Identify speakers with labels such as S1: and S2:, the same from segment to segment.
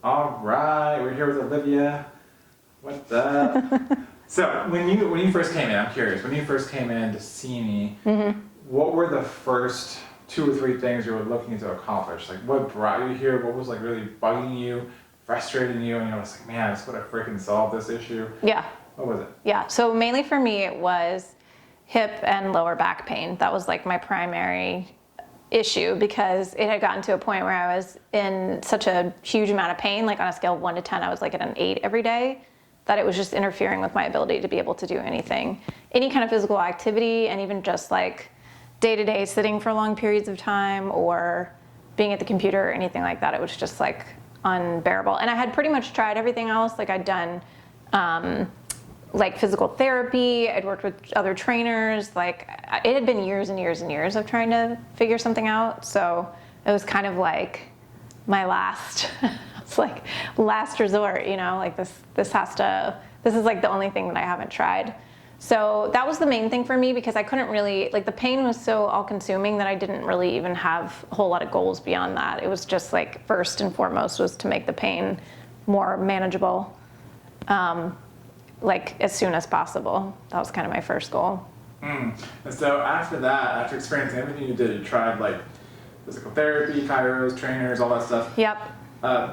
S1: All right, we're here with Olivia. What's up? So when you first came in, I'm curious, when you first came in to see me, what were the first 2 or 3 things you were looking to accomplish? Like what brought you here? What was like really bugging you, frustrating you? And I was like, man, I just want to freaking solve this issue.
S2: Yeah.
S1: What was it?
S2: Yeah, so mainly for me it was hip and lower back pain. That was like my primary issue because it had gotten to a point where I was in such a huge amount of pain, like on a scale of 1 to 10, I was like at an 8 every day, that it was just interfering with my ability to be able to do anything, any kind of physical activity, and even just like day-to-day sitting for long periods of time or being at the computer or anything like that. It was just like unbearable. And I had pretty much tried everything else. Like I'd done like physical therapy, I'd worked with other trainers, like it had been years and years and years of trying to figure something out. So it was kind of like my last, it's like last resort, you know, like this is like the only thing that I haven't tried. So that was the main thing for me because I couldn't really, like the pain was so all consuming that I didn't really even have a whole lot of goals beyond that. It was just like first and foremost was to make the pain more manageable. Like as soon as possible. That was kind of my first goal.
S1: And so after that, after experiencing everything you did, you tried like physical therapy, chiros, trainers, all that stuff.
S2: Yep.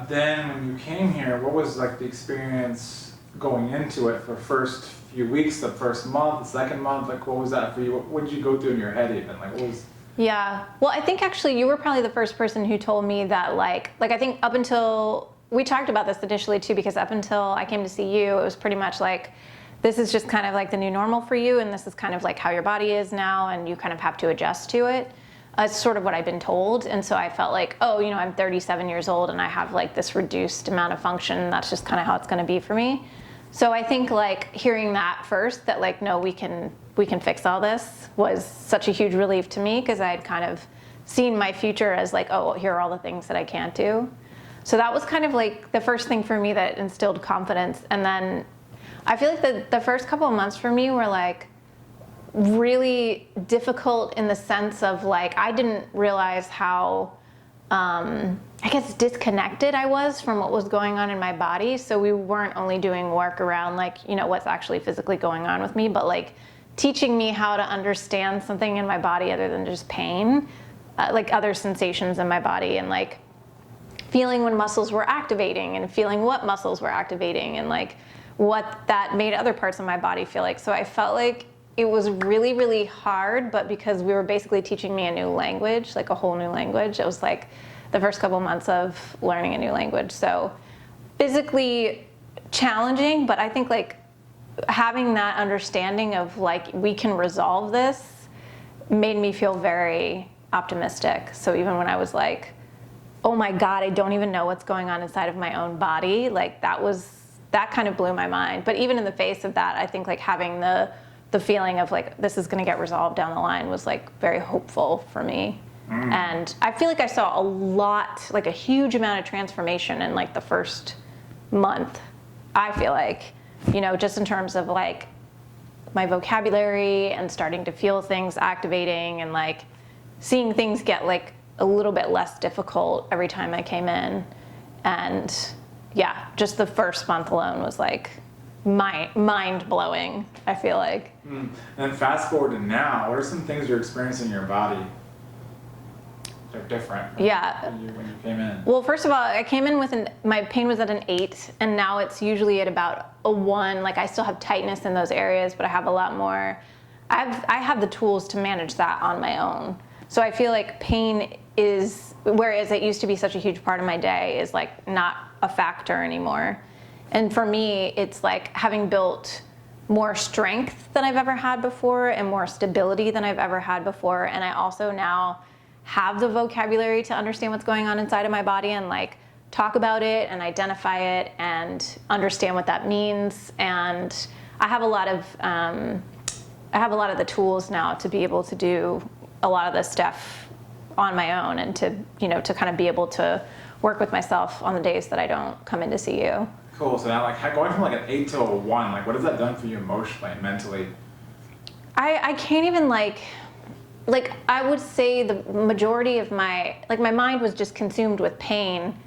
S1: Then when you came here, what was like the experience going into it for the first few weeks, the first month, the second month? Like what was that for you? What did you go through in your head even? Like what was...
S2: Yeah. Well, I think actually you were probably the first person who told me that like I think up until, we talked about this initially too, because up until I came to see you, it was pretty much like, this is just kind of like the new normal for you, and this is kind of like how your body is now, and you kind of have to adjust to it. It's sort of what I've been told, and so I felt like, oh, you know, I'm 37 years old, and I have like this reduced amount of function, and that's just kind of how it's going to be for me. So I think like hearing that first, that like, no, we can fix all this, was such a huge relief to me, because I had kind of seen my future as like, oh, here are all the things that I can't do. So that was kind of like the first thing for me that instilled confidence. And then I feel like the first couple of months for me were like really difficult in the sense of like, I didn't realize how, I guess disconnected I was from what was going on in my body. So we weren't only doing work around like, you know, what's actually physically going on with me, but like teaching me how to understand something in my body other than just pain, like other sensations in my body, and like feeling when muscles were activating and feeling what muscles were activating and like what that made other parts of my body feel like. So I felt like it was really, really hard, but because we were basically teaching me a new language, like a whole new language, it was like the first couple months of learning a new language. So physically challenging, but I think like having that understanding of like, we can resolve this made me feel very optimistic. So even when I was like, oh my God, I don't even know what's going on inside of my own body, like that kind of blew my mind. But even in the face of that, I think like having the feeling of like, this is gonna get resolved down the line was like very hopeful for me. And I feel like I saw a lot, like a huge amount of transformation in like the first month. I feel like, you know, just in terms of like my vocabulary and starting to feel things activating and like seeing things get like a little bit less difficult every time I came in. And yeah, just the first month alone was like mind-blowing, I feel like.
S1: And fast forward to now, what are some things you're experiencing in your body that are different when you came in?
S2: Well, first of all, I came in with my pain was at an 8, and now it's usually at about a 1. Like I still have tightness in those areas, but I have a lot more. I have the tools to manage that on my own. So I feel like pain is, whereas it used to be such a huge part of my day, is like not a factor anymore. And for me, it's like having built more strength than I've ever had before and more stability than I've ever had before. And I also now have the vocabulary to understand what's going on inside of my body and like talk about it and identify it and understand what that means. And I have a lot of the tools now to be able to do a lot of this stuff on my own, and to, you know, to kind of be able to work with myself on the days that I don't come in to see you.
S1: Cool. So now, like, going from like an 8 to a 1, like, what has that done for you emotionally and mentally?
S2: I can't even like I would say the majority of my mind was just consumed with pain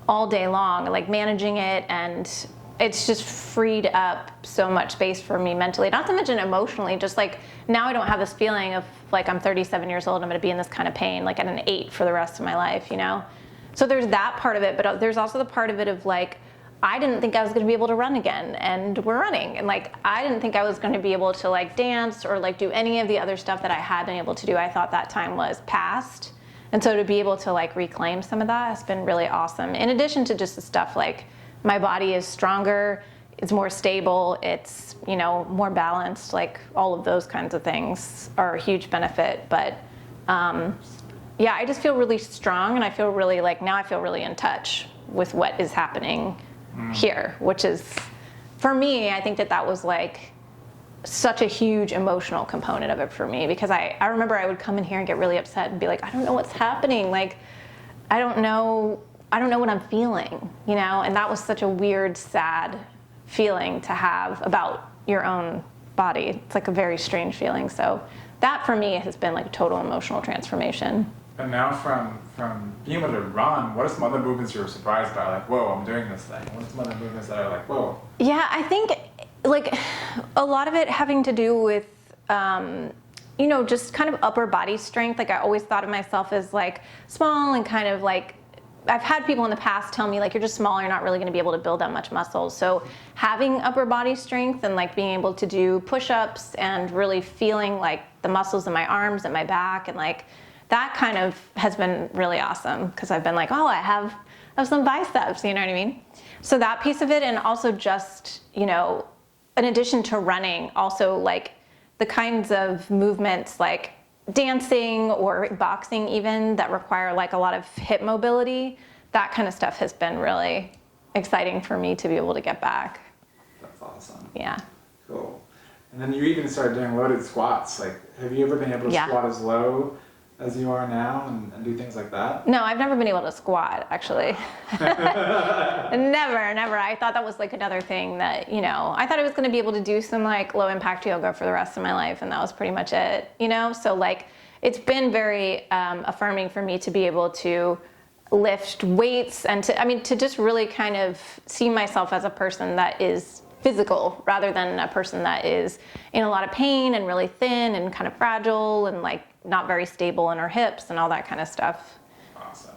S2: all day long, like managing it, and it's just freed up so much space for me mentally, not to mention emotionally. Just like now I don't have this feeling of like I'm 37 years old, I'm going to be in this kind of pain, like at an 8 for the rest of my life, you know? So there's that part of it, but there's also the part of it of like, I didn't think I was going to be able to run again, and we're running. And like, I didn't think I was going to be able to like dance or like do any of the other stuff that I had been able to do. I thought that time was past. And so to be able to like reclaim some of that has been really awesome. In addition to just the stuff like my body is stronger, it's more stable, it's, you know, more balanced, like all of those kinds of things are a huge benefit. But yeah, I just feel really strong, and I feel really like, now I feel really in touch with what is happening here, which is, for me, I think that that was like such a huge emotional component of it for me, because I remember I would come in here and get really upset and be like, I don't know what's happening. Like, I don't know what I'm feeling, you know? And that was such a weird, sad feeling to have about your own body. It's like a very strange feeling. So that for me has been like a total emotional transformation.
S1: And now from being able to run, what are some other movements you were surprised by? Like, whoa, I'm doing this thing. What are some other movements that are like, whoa?
S2: Yeah, I think like a lot of it having to do with, you know, just kind of upper body strength. Like I always thought of myself as like small and kind of like, I've had people in the past tell me like, you're just small, you're not really going to be able to build that much muscle. So having upper body strength and like being able to do push-ups and really feeling like the muscles in my arms and my back, and like that kind of has been really awesome, because I've been like, oh, I have some biceps, you know what I mean? So that piece of it, and also just, you know, in addition to running, also like the kinds of movements like dancing or boxing even that require like a lot of hip mobility, that kind of stuff has been really exciting for me to be able to get back.
S1: That's awesome.
S2: Yeah.
S1: Cool. And then you even started doing loaded squats. Like, have you ever been able to squat as low as you are now and do things like that?
S2: No, I've never been able to squat, actually. Never. I thought that was like another thing that, you know, I thought I was going to be able to do some like low impact yoga for the rest of my life, and that was pretty much it, you know? So like, it's been very affirming for me to be able to lift weights and to just really kind of see myself as a person that is physical rather than a person that is in a lot of pain and really thin and kind of fragile and like not very stable in her hips and all that kind of stuff.
S1: Awesome.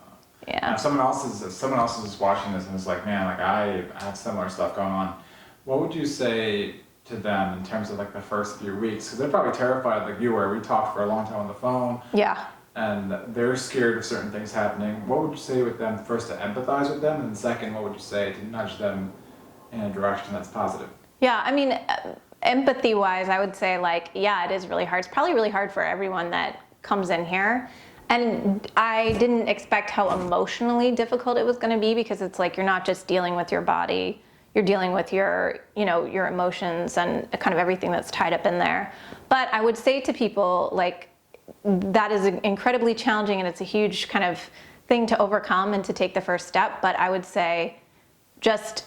S2: Yeah.
S1: Now, someone else is watching this and is like, man, like I have similar stuff going on. What would you say to them in terms of like the first few weeks? Because they're probably terrified like you were. We talked for a long time on the phone.
S2: Yeah.
S1: And they're scared of certain things happening. What would you say with them first, to empathize with them, and then second, what would you say to nudge them in a direction that's positive?
S2: Yeah, I mean, empathy wise, I would say like, yeah, it is really hard. It's probably really hard for everyone that comes in here. And I didn't expect how emotionally difficult it was going to be, because it's like, you're not just dealing with your body, you're dealing with your, you know, your emotions and kind of everything that's tied up in there. But I would say to people like, that is incredibly challenging, and it's a huge kind of thing to overcome and to take the first step. But I would say just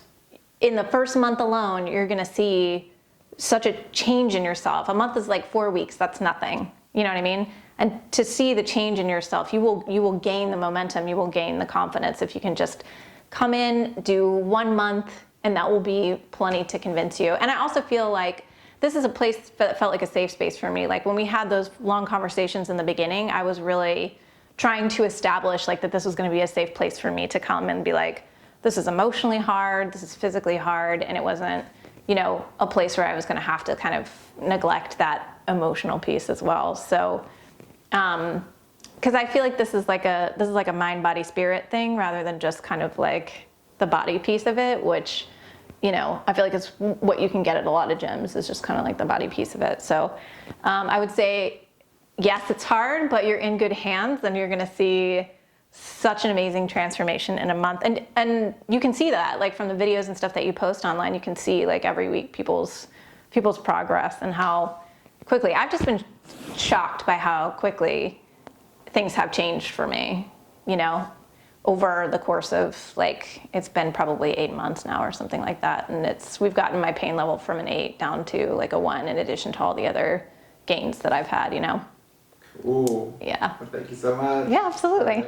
S2: in the first month alone, you're going to see such a change in yourself. A month is like 4 weeks. That's nothing. You know what I mean? And to see the change in yourself, you will gain the momentum. You will gain the confidence if you can just come in, do 1 month, and that will be plenty to convince you. And I also feel like this is a place that felt like a safe space for me. Like when we had those long conversations in the beginning, I was really trying to establish like that this was going to be a safe place for me to come and be like, this is emotionally hard, this is physically hard, and it wasn't, you know, a place where I was going to have to kind of neglect that emotional piece as well. So, because I feel like this is like a mind, body, spirit thing rather than just kind of like the body piece of it, which, you know, I feel like it's what you can get at a lot of gyms, is just kind of like the body piece of it. So I would say, yes, it's hard, but you're in good hands, and you're going to see such an amazing transformation in a month. And you can see that like from the videos and stuff that you post online. You can see like every week people's progress and how quickly. I've just been shocked by how quickly things have changed for me, you know, over the course of like, it's been probably 8 months now or something like that. And we've gotten my pain level from an 8 down to like a 1, in addition to all the other gains that I've had, you know.
S1: Cool.
S2: Yeah.
S1: Well, thank you so much.
S2: Yeah, absolutely.